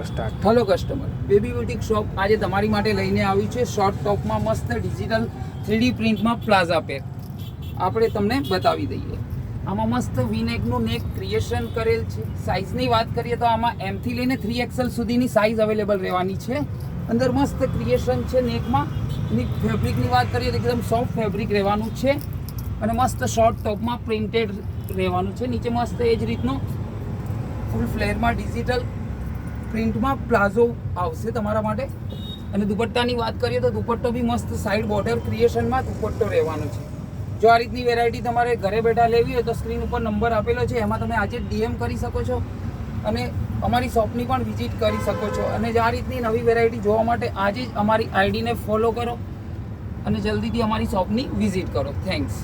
ચલો start. Hello customer, baby boutique shop આજે તમારી માટે લઈને આવ્યું છે શોર્ટ ટોપમાં મસ્ત ડિજિટલ 3D પ્રિન્ટમાં પ્લાઝા પેક. આપણે તમને બતાવી દઈએ. આમાં મસ્ત વીનેકનું નેક ક્રિએશન કરેલ છે. સાઇઝની વાત કરીએ તો આમાં M થી લઈને 3XL સુધીની સાઇઝ અવેલેબલ રહેવાની છે. અંદર મસ્ત ક્રિએશન છે નેકમાં. એની ફેબ્રિકની વાત કરીએ તો એકદમ સોફ્ટ ફેબ્રિક રહેવાનું છે અને મસ્ત શોર્ટ ટોપમાં પ્રિન્ટેડ રહેવાનું છે. નીચે મસ્ત એ જ રીતનું ફૂલ ફ્લેરમાં ડિજિટલ પ્રિન્ટમાં પ્લાઝો આવશે તમારા માટે. અને દુપટ્ટાની વાત કરીએ તો દુપટ્ટો બી મસ્ત સાઈડ બોર્ડર ક્રિએશનમાં દુપટ્ટો રહેવાનો છે. જો આ રીતની વેરાયટી તમારે ઘરે બેઠા લેવી હોય તો સ્ક્રીન ઉપર નંબર આપેલો છે, એમાં તમે આજે DM કરી શકો છો અને અમારી શોપની પણ વિઝિટ કરી શકો છો. અને જો આ રીતની નવી વેરાયટી જોવા માટે આજે જ અમારી આઈડીને ફોલો કરો અને જલ્દીથી અમારી શોપની વિઝિટ કરો. થેન્ક્સ.